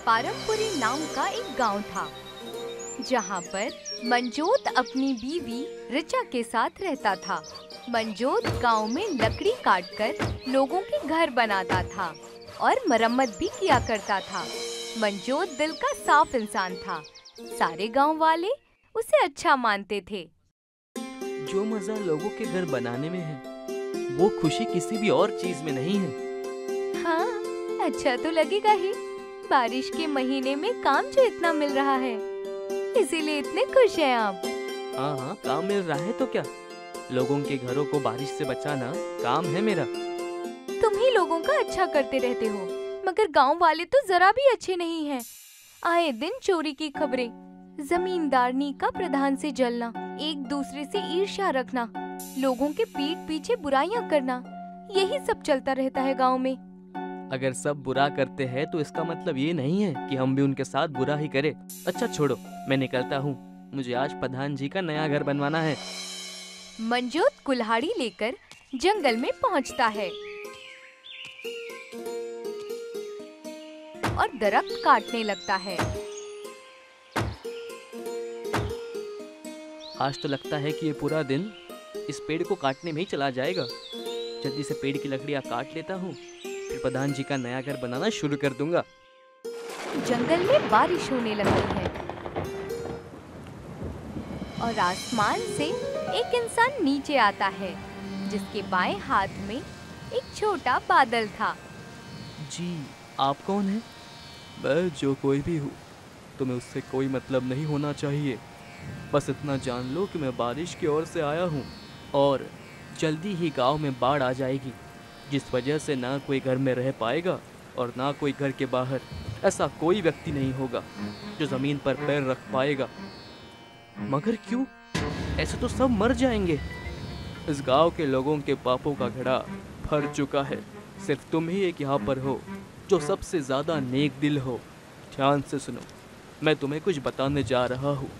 पारमपुरी नाम का एक गांव था, जहां पर मंजोत अपनी बीवी ऋचा के साथ रहता था। मंजोत गांव में लकड़ी काटकर लोगों के घर बनाता था और मरम्मत भी किया करता था। मंजोत दिल का साफ इंसान था। सारे गांव वाले उसे अच्छा मानते थे। जो मजा लोगों के घर बनाने में है, वो खुशी किसी भी और चीज में नहीं है। हाँ, अच्छा तो लगेगा ही। बारिश के महीने में काम जो इतना मिल रहा है, इसीलिए इतने खुश हैं आप। हाँ, काम मिल रहा है तो क्या, लोगों के घरों को बारिश से बचाना काम है मेरा। तुम ही लोगों का अच्छा करते रहते हो, मगर गांव वाले तो जरा भी अच्छे नहीं हैं। आए दिन चोरी की खबरें, जमींदारनी का प्रधान से जलना, एक दूसरे से ईर्ष्या रखना, लोगों के पीठ पीछे बुराइयां करना, यही सब चलता रहता है गांव में। अगर सब बुरा करते हैं तो इसका मतलब ये नहीं है कि हम भी उनके साथ बुरा ही करें। अच्छा छोड़ो, मैं निकलता हूँ, मुझे आज प्रधान जी का नया घर बनवाना है। मंजोत कुल्हाड़ी लेकर जंगल में पहुँचता है और दरख्त काटने लगता है। आज तो लगता है कि ये पूरा दिन इस पेड़ को काटने में ही चला जाएगा। जल्दी से पेड़ की लकड़ियाँ काट लेता हूँ, फिर प्रधान जी का नया घर बनाना शुरू कर दूंगा। जंगल में बारिश होने लगती है और आसमान से एक इंसान नीचे आता है, जिसके बाएं हाथ में एक छोटा बादल था। जी, आप कौन हैं? मैं जो कोई भी हूँ, तुम्हें उससे कोई मतलब नहीं होना चाहिए। बस इतना जान लो कि मैं बारिश की ओर से आया हूँ और जल्दी ही गांव में बाढ़ आ जाएगी, जिस वजह से ना कोई घर में रह पाएगा और ना कोई घर के बाहर। ऐसा कोई व्यक्ति नहीं होगा जो ज़मीन पर पैर रख पाएगा। मगर क्यों? ऐसे तो सब मर जाएंगे। इस गांव के लोगों के पापों का घड़ा भर चुका है। सिर्फ तुम ही एक यहाँ पर हो जो सबसे ज़्यादा नेक दिल हो। ध्यान से सुनो, मैं तुम्हें कुछ बताने जा रहा हूँ।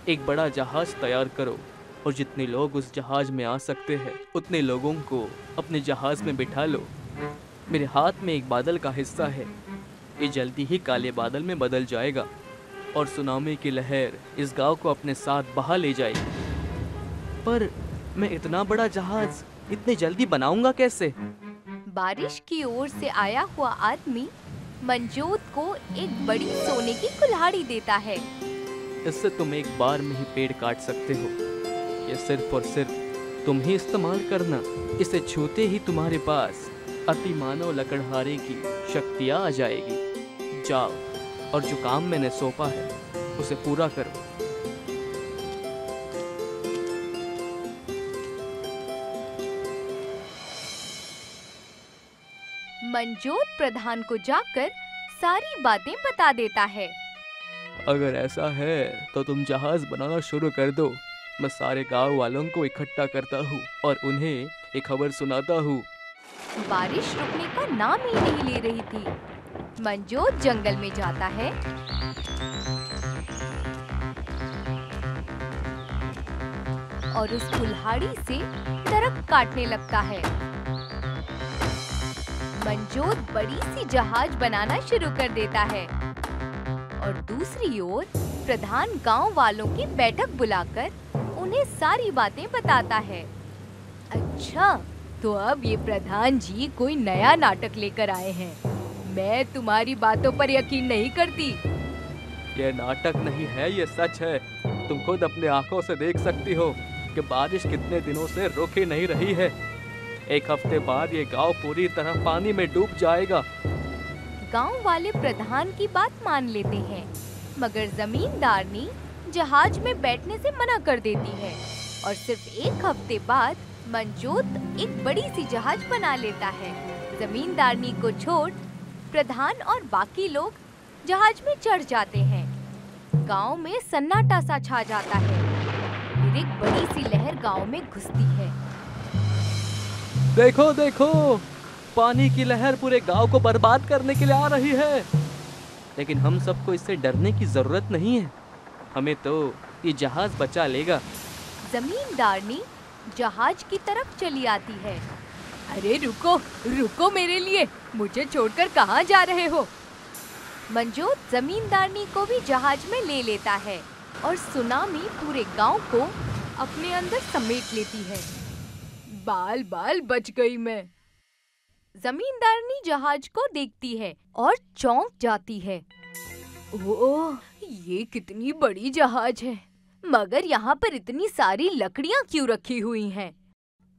एक बड़ा जहाज तैयार करो और जितने लोग उस जहाज में आ सकते हैं, उतने लोगों को अपने जहाज में बिठा लो। मेरे हाथ में एक बादल का हिस्सा है, ये जल्दी ही काले बादल में बदल जाएगा और सुनामी की लहर इस गांव को अपने साथ बहा ले जाएगी। पर मैं इतना बड़ा जहाज इतनी जल्दी बनाऊंगा कैसे? बारिश की ओर से आया हुआ आदमी मंजोत को एक बड़ी सोने की कुल्हाड़ी देता है। इससे तुम एक बार में ही पेड़ काट सकते हो। ये सिर्फ और सिर्फ तुम ही इस्तेमाल करना। इसे छूते ही तुम्हारे पास अति मानव लकड़हारे की शक्ति आ जाएगी। जाओ और जो काम मैंने सौंपा है उसे पूरा करो। मंजोत प्रधान को जाकर सारी बातें बता देता है। अगर ऐसा है तो तुम जहाज बनाना शुरू कर दो। मैं सारे गांव वालों को इकट्ठा करता हूँ और उन्हें एक खबर सुनाता हूँ। बारिश रुकने का नाम ही नहीं ले रही थी। मंजोत जंगल में जाता है और उस कुल्हाड़ी से दरख्त काटने लगता है। मंजोत बड़ी सी जहाज बनाना शुरू कर देता है और दूसरी ओर प्रधान गांव वालों की बैठक बुलाकर उन्हें सारी बातें बताता है। अच्छा, तो अब ये प्रधान जी कोई नया नाटक लेकर आए हैं। मैं तुम्हारी बातों पर यकीन नहीं करती। ये नाटक नहीं है, ये सच है। तुम खुद अपने आंखों से देख सकती हो कि बारिश कितने दिनों से रुक ही नहीं रही है। एक हफ्ते बाद ये गांव पूरी तरह पानी में डूब जाएगा। गांव वाले प्रधान की बात मान लेते हैं, मगर जमींदारनी जहाज में बैठने से मना कर देती है और सिर्फ एक हफ्ते बाद मंजोत एक बड़ी सी जहाज बना लेता है। जमींदारनी को छोड़ प्रधान और बाकी लोग जहाज में चढ़ जाते हैं। गांव में सन्नाटा सा छा जाता है। फिर एक बड़ी सी लहर गांव में घुसती है। देखो देखो, पानी की लहर पूरे गांव को बर्बाद करने के लिए आ रही है। लेकिन हम सबको इससे डरने की जरूरत नहीं है। हमें तो ये जहाज बचा लेगा। जमींदारनी जहाज की तरफ चली आती है। अरे रुको रुको, मेरे लिए, मुझे छोड़कर कहाँ जा रहे हो? मंजोत जमींदारनी को भी जहाज में ले लेता है और सुनामी पूरे गांव को अपने अंदर समेट लेती है। बाल बाल बच गई मैं। जमींदारनी जहाज को देखती है और चौंक जाती है। ओह, ये कितनी बड़ी जहाज है, मगर यहाँ पर इतनी सारी लकड़ियाँ क्यों रखी हुई हैं?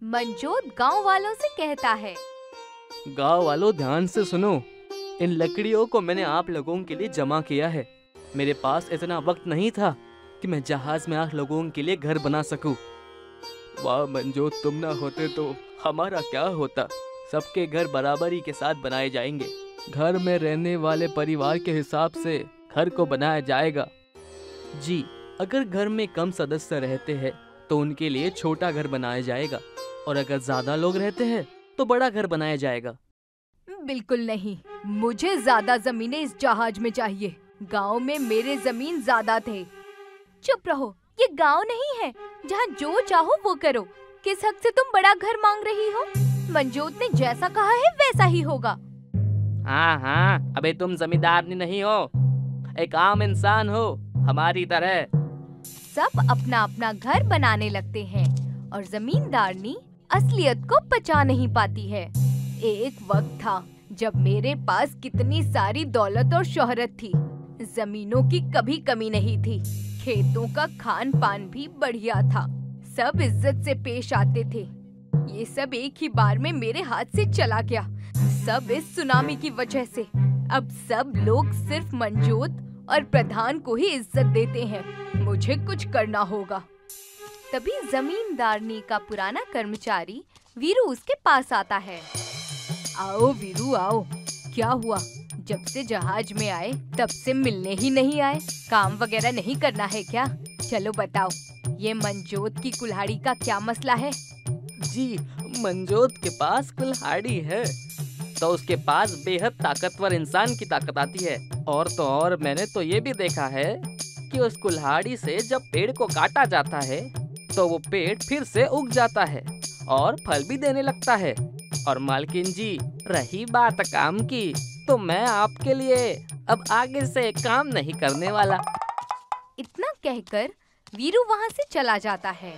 मंजोत गांव वालों से कहता है। गांव वालों, ध्यान से सुनो। इन लकड़ियों को मैंने आप लोगों के लिए जमा किया है। मेरे पास इतना वक्त नहीं था कि मैं जहाज में आप लोगों के लिए घर बना सकूं। वाह मंजोत, तुम ना होते तो हमारा क्या होता। सबके घर बराबरी के साथ बनाए जाएंगे। घर में रहने वाले परिवार के हिसाब से घर को बनाया जाएगा। जी, अगर घर में कम सदस्य रहते हैं तो उनके लिए छोटा घर बनाया जाएगा, और अगर ज्यादा लोग रहते हैं तो बड़ा घर बनाया जाएगा। बिल्कुल नहीं, मुझे ज्यादा जमीनें इस जहाज में चाहिए। गांव में मेरे जमीन ज्यादा थे। चुप रहो, ये गांव नहीं है जहाँ जो चाहो वो करो। किस हक से तुम बड़ा घर मांग रही हो? मंजोत ने जैसा कहा है वैसा ही होगा। हाँ, अबे तुम जमींदारनी नहीं हो, एक आम इंसान हो हमारी तरह। सब अपना अपना घर बनाने लगते हैं और जमींदारनी असलियत को पचा नहीं पाती है। एक वक्त था जब मेरे पास कितनी सारी दौलत और शोहरत थी। जमीनों की कभी कमी नहीं थी। खेतों का खान पान भी बढ़िया था। सब इज्जत से पेश आते थे। ये सब एक ही बार में मेरे हाथ से चला गया, सब इस सुनामी की वजह से। अब सब लोग सिर्फ मंजोत और प्रधान को ही इज्जत देते हैं। मुझे कुछ करना होगा। तभी जमींदारनी का पुराना कर्मचारी वीरू उसके पास आता है। आओ वीरू आओ, क्या हुआ? जब से जहाज में आए तब से मिलने ही नहीं आए। काम वगैरह नहीं करना है क्या? चलो बताओ, ये मंजोत की कुल्हाड़ी का क्या मसला है? जी, मंजोत के पास कुल्हाड़ी है तो उसके पास बेहद ताकतवर इंसान की ताकत आती है। और तो और मैंने तो ये भी देखा है कि उस कुल्हाड़ी से जब पेड़ को काटा जाता है तो वो पेड़ फिर से उग जाता है और फल भी देने लगता है। और मालकिन जी, रही बात काम की, तो मैं आपके लिए अब आगे से काम नहीं करने वाला। इतना कहकर वीरू वहाँ से चला जाता है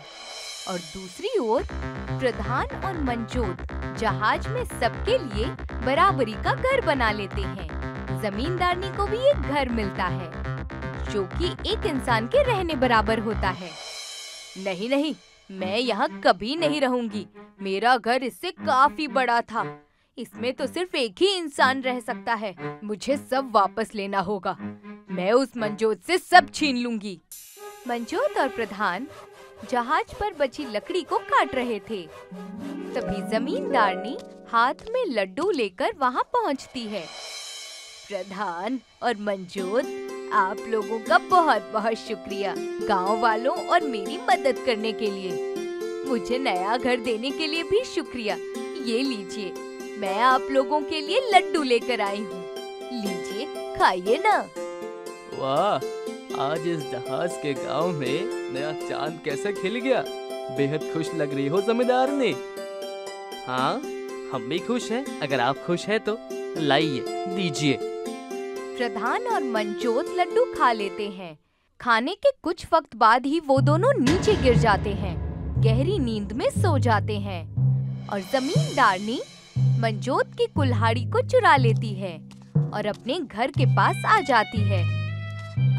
और दूसरी ओर प्रधान और मंजोत जहाज में सबके लिए बराबरी का घर बना लेते हैं। जमींदारनी को भी एक घर मिलता है जो कि एक इंसान के रहने बराबर होता है। नहीं नहीं, मैं यहाँ कभी नहीं रहूंगी। मेरा घर इससे काफी बड़ा था। इसमें तो सिर्फ एक ही इंसान रह सकता है। मुझे सब वापस लेना होगा। मैं उस मंजोत से सब छीन लूंगी। मंजोत और प्रधान जहाज पर बची लकड़ी को काट रहे थे। तभी जमींदारनी हाथ में लड्डू लेकर वहाँ पहुँचती है। प्रधान और मंजोत, आप लोगों का बहुत बहुत शुक्रिया गांव वालों और मेरी मदद करने के लिए। मुझे नया घर देने के लिए भी शुक्रिया। ये लीजिए, मैं आप लोगों के लिए लड्डू लेकर आई हूँ। लीजिए, खाइए ना। वाह, आज इस जहाज के गांव में नया चांद कैसे खिल गया। बेहद खुश लग रही हो जमींदारनी। हाँ, हम भी खुश हैं। अगर आप खुश हैं तो लाइए, दीजिए। प्रधान और मंजोत लड्डू खा लेते हैं। खाने के कुछ वक्त बाद ही वो दोनों नीचे गिर जाते हैं, गहरी नींद में सो जाते हैं। और जमींदारनी मंजोत की कुल्हाड़ी को चुरा लेती है और अपने घर के पास आ जाती है।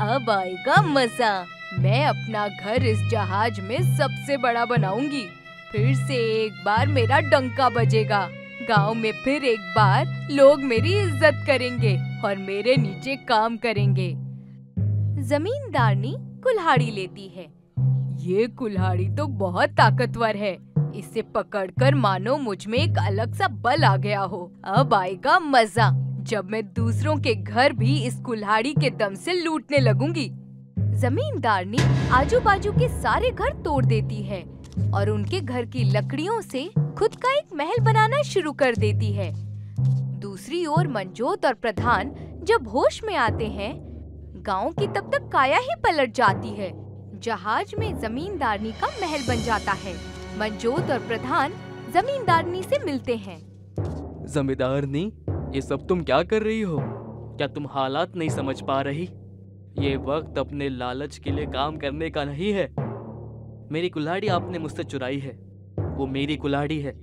अब आएगा मजा। मैं अपना घर इस जहाज में सबसे बड़ा बनाऊंगी। फिर से एक बार मेरा डंका बजेगा। गांव में फिर एक बार लोग मेरी इज्जत करेंगे और मेरे नीचे काम करेंगे। जमींदारनी कुल्हाड़ी लेती है। ये कुल्हाड़ी तो बहुत ताकतवर है। इसे पकड़कर मानो मुझ में एक अलग सा बल आ गया हो। अब आएगा मजा, जब मैं दूसरों के घर भी इस कुल्हाड़ी के दम से लूटने लगूंगी। जमींदारनी आजू बाजू के सारे घर तोड़ देती है और उनके घर की लकड़ियों से खुद का एक महल बनाना शुरू कर देती है। दूसरी ओर मंजोत और प्रधान जब होश में आते हैं, गांव की तब तक काया ही पलट जाती है। जहाज में जमींदारनी का महल बन जाता है। मंजोत और प्रधान जमींदारनी से मिलते हैं। जमींदारनी, ये सब तुम क्या कर रही हो? क्या तुम हालात नहीं समझ पा रही? ये वक्त अपने लालच के लिए काम करने का नहीं है। मेरी कुल्हाड़ी आपने मुझसे चुराई है। वो मेरी कुल्हाड़ी है,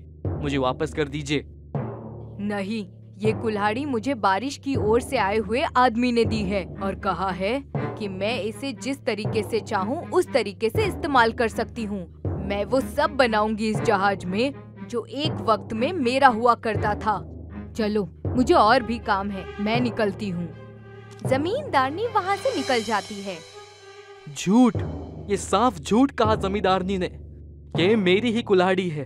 मुझे वापस कर दीजिए। नहीं, ये कुल्हाड़ी मुझे बारिश की ओर से आए हुए आदमी ने दी है और कहा है कि मैं इसे जिस तरीके से चाहूँ उस तरीके से इस्तेमाल कर सकती हूँ। मैं वो सब बनाऊंगी इस जहाज में जो एक वक्त में मेरा हुआ करता था। चलो, मुझे और भी काम है, मैं निकलती हूँ। जमींदारनी वहाँ से निकल जाती है। झूठ! ये साफ झूठ कहा जमींदारनी ने। ये मेरी ही कुल्हाड़ी है।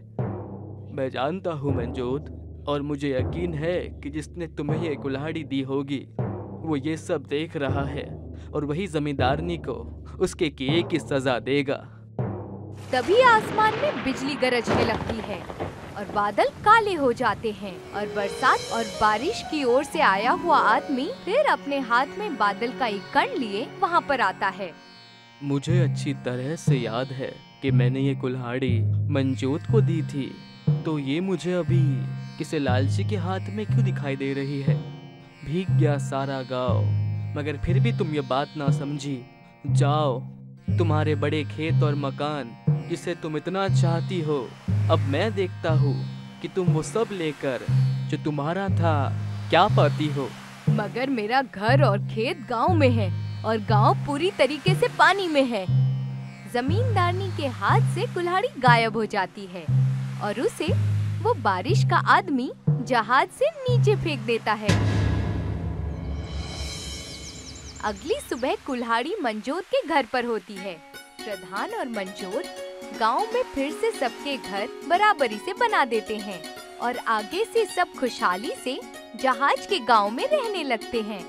मैं जानता हूँ मंजोत, और मुझे यकीन है कि जिसने तुम्हें ये कुल्हाड़ी दी होगी वो ये सब देख रहा है और वही जमींदारनी को उसके किए की सजा देगा। तभी आसमान में बिजली गरजने लगती है और बादल काले हो जाते हैं और बरसात और बारिश की ओर से आया हुआ आदमी फिर अपने हाथ में बादल का एक कण लिए वहाँ पर आता है। मुझे अच्छी तरह से याद है कि मैंने ये कुल्हाड़ी मंजोत को दी थी, तो ये मुझे अभी किसी लालची के हाथ में क्यों दिखाई दे रही है? भीग गया सारा गांव, मगर फिर भी तुम ये बात ना समझी। जाओ, तुम्हारे बड़े खेत और मकान जिसे तुम इतना चाहती हो, अब मैं देखता हूँ कि तुम वो सब लेकर जो तुम्हारा था क्या पाती हो। मगर मेरा घर और खेत गांव में है और गांव पूरी तरीके से पानी में है। जमींदारनी के हाथ से कुल्हाड़ी गायब हो जाती है और उसे वो बारिश का आदमी जहाज से नीचे फेंक देता है। अगली सुबह कुल्हाड़ी मंजोत के घर पर होती है। प्रधान और मंजोत गांव में फिर से सबके घर बराबरी से बना देते हैं और आगे से सब खुशहाली से जहाज के गांव में रहने लगते हैं।